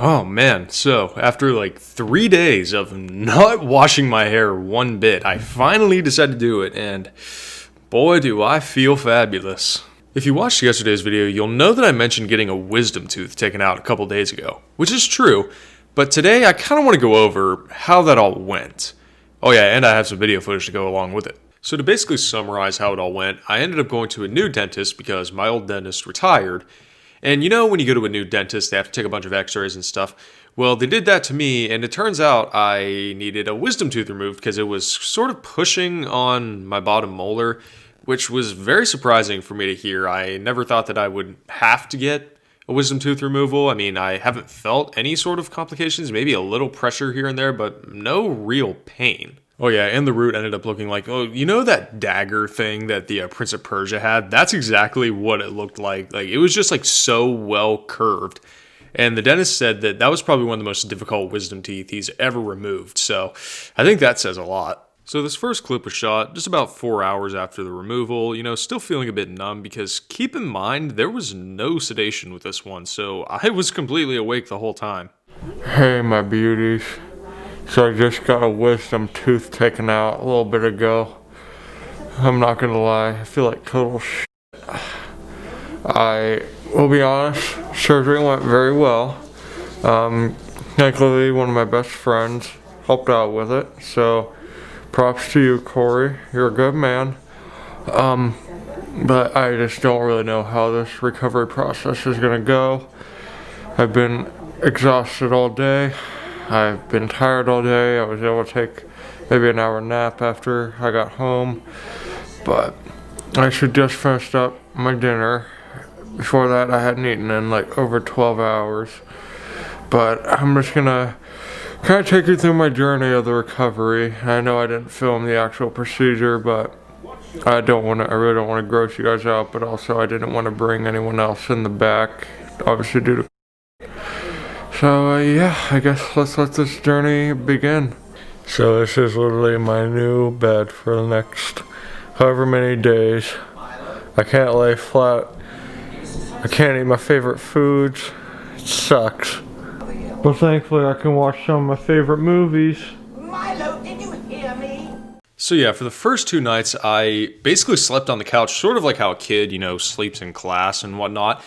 Oh man, so after like 3 days of not washing my hair one bit, I finally decided to do it, and boy do I feel fabulous. If you watched yesterday's video, you'll know that I mentioned getting a wisdom tooth taken out a couple days ago, which is true, but today I kind of want to go over how that all went. Oh yeah, and I have some video footage to go along with it. So to basically summarize how it all went, I ended up going to a new dentist because my old dentist retired. And you know when you go to a new dentist, they have to take a bunch of x-rays and stuff. Well, they did that to me, and it turns out I needed a wisdom tooth removed because it was sort of pushing on my bottom molar, which was very surprising for me to hear. I never thought that I would have to get a wisdom tooth removal. I mean, I haven't felt any sort of complications, maybe a little pressure here and there, but no real pain. Oh yeah, and the root ended up looking like, oh, you know that dagger thing that the Prince of Persia had? That's exactly what it looked like. Like, it was just like so well curved. And the dentist said that that was probably one of the most difficult wisdom teeth he's ever removed. So I think that says a lot. So this first clip was shot just about 4 hours after the removal, still feeling a bit numb because keep in mind, there was no sedation with this one. So I was completely awake the whole time. Hey, my beauties. So I just got a wisdom tooth taken out a little bit ago. I'm not gonna lie, I feel like total shit. I will be honest, surgery went very well. Thankfully, one of my best friends helped out with it. So props to you, Corey. You're a good man. But I just don't really know how this recovery process is gonna go. I've been exhausted all day. I've been tired all day. I was able to take maybe an hour nap after I got home. But I should just finished up my dinner. Before that, I hadn't eaten in like over 12 hours. But I'm just gonna kind of take you through my journey of the recovery. I know I didn't film the actual procedure, but I really don't want to gross you guys out, but also I didn't want to bring anyone else in the back, obviously due to. So yeah, I guess let's let this journey begin. So this is literally my new bed for the next however many days. I can't lay flat. I can't eat my favorite foods. It sucks. But thankfully I can watch some of my favorite movies. Milo, did you hear me? So yeah, for the first 2 nights, I basically slept on the couch, sort of like how a kid, sleeps in class and whatnot.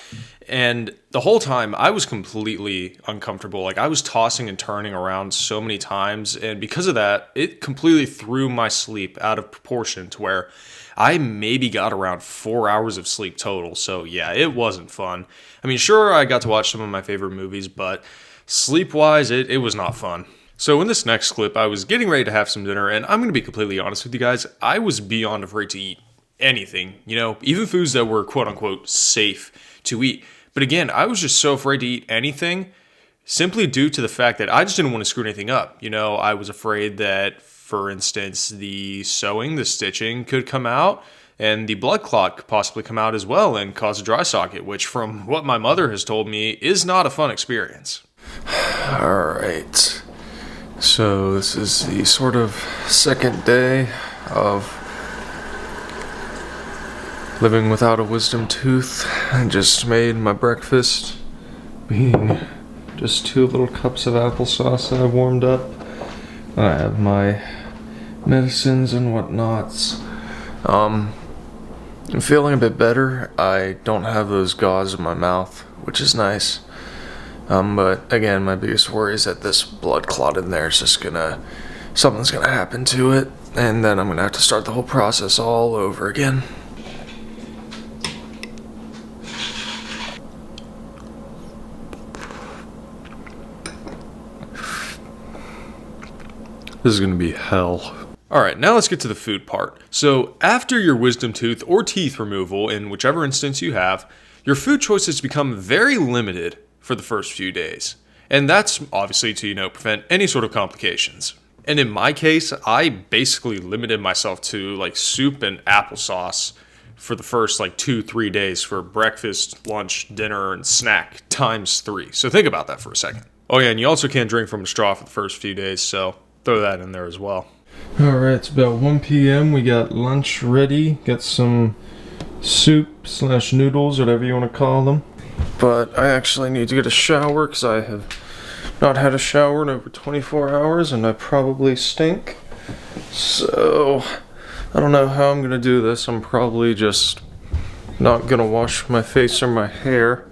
And the whole time, I was completely uncomfortable. Like, I was tossing and turning around so many times. And because of that, it completely threw my sleep out of proportion to where I maybe got around 4 hours of sleep total. So yeah, it wasn't fun. I mean, sure, I got to watch some of my favorite movies, but sleep-wise, it was not fun. So in this next clip, I was getting ready to have some dinner, and I'm going to be completely honest with you guys, I was beyond afraid to eat anything, even foods that were quote-unquote safe to eat. But again, I was just so afraid to eat anything simply due to the fact that I just didn't want to screw anything up. I was afraid that, for instance, the sewing, the stitching could come out, and the blood clot could possibly come out as well and cause a dry socket, which from what my mother has told me is not a fun experience. Alright. So this is the sort of second day of living without a wisdom tooth. I just made my breakfast, being just 2 little cups of applesauce that I warmed up. I have my medicines and whatnots. I'm feeling a bit better. I don't have those gauze in my mouth, which is nice. But again, my biggest worry is that this blood clot in there is just something's gonna happen to it, and then I'm gonna have to start the whole process all over again. This is going to be hell. Alright, now let's get to the food part. So, after your wisdom tooth or teeth removal, in whichever instance you have, your food choices become very limited for the first few days. And that's obviously to, prevent any sort of complications. And in my case, I basically limited myself to like soup and applesauce for the first 2-3 days for breakfast, lunch, dinner, and snack times 3. So think about that for a second. Oh yeah, and you also can't drink from a straw for the first few days, so throw that in there as well. Alright, it's about 1 p.m. We got lunch ready. Got some soup/noodles, whatever you want to call them. But I actually need to get a shower because I have not had a shower in over 24 hours and I probably stink. So, I don't know how I'm gonna do this. I'm probably just not gonna wash my face or my hair.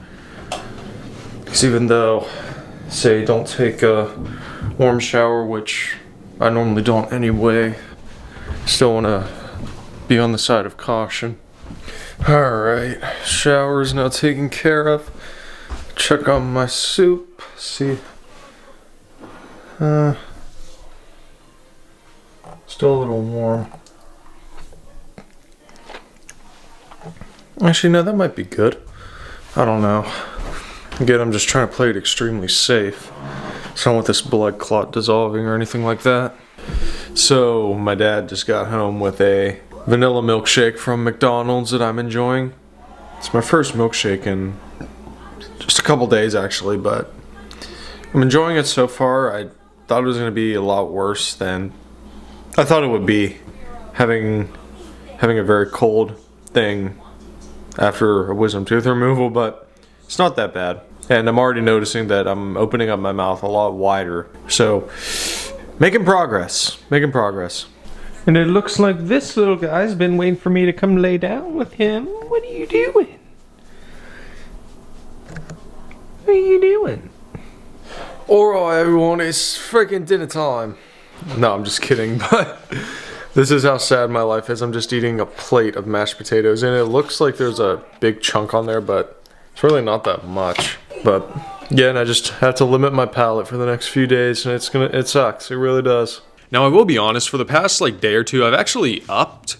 Because even though, say, don't take a warm shower, which I normally don't anyway, still wanna be on the side of caution. Alright, shower is now taken care of. Check on my soup, see. Still a little warm. Actually, no, that might be good. I don't know. Again, I'm just trying to play it extremely safe. So I don't want this blood clot dissolving or anything like that. So, my dad just got home with a vanilla milkshake from McDonald's that I'm enjoying. It's my first milkshake in just a couple days, actually, but I'm enjoying it so far. I thought it was going to be a lot worse than I thought it would be, having a very cold thing after a wisdom tooth removal, but it's not that bad. And I'm already noticing that I'm opening up my mouth a lot wider. So, making progress. And it looks like this little guy's been waiting for me to come lay down with him. What are you doing? What are you doing? Alright, everyone, it's freaking dinner time. No, I'm just kidding, but this is how sad my life is. I'm just eating a plate of mashed potatoes, and it looks like there's a big chunk on there, but it's really not that much. But yeah, and I just have to limit my palate for the next few days, and it sucks. It really does. Now, I will be honest, for the past day or two, I've actually upped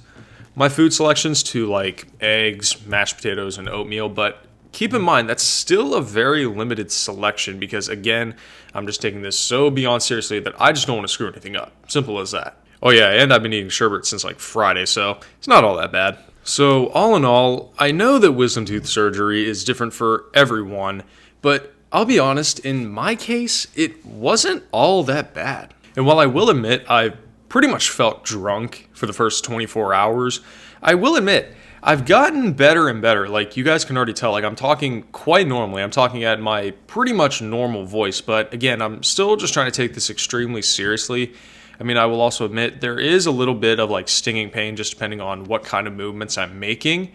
my food selections to eggs, mashed potatoes, and oatmeal, but keep in mind that's still a very limited selection because, again, I'm just taking this so beyond seriously that I just don't want to screw anything up. Simple as that. Oh yeah, and I've been eating sherbet since Friday, so it's not all that bad. So all in all, I know that wisdom tooth surgery is different for everyone, but I'll be honest, in my case, it wasn't all that bad. And while I will admit I pretty much felt drunk for the first 24 hours, I will admit I've gotten better and better. You guys can already tell, I'm talking quite normally. I'm talking at my pretty much normal voice, but again, I'm still just trying to take this extremely seriously. I mean, I will also admit there is a little bit of stinging pain just depending on what kind of movements I'm making.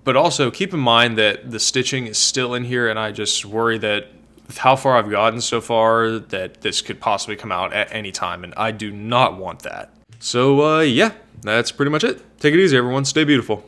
But also keep in mind that the stitching is still in here, and I just worry that with how far I've gotten so far that this could possibly come out at any time, and I do not want that. So yeah, that's pretty much it. Take it easy, everyone. Stay beautiful.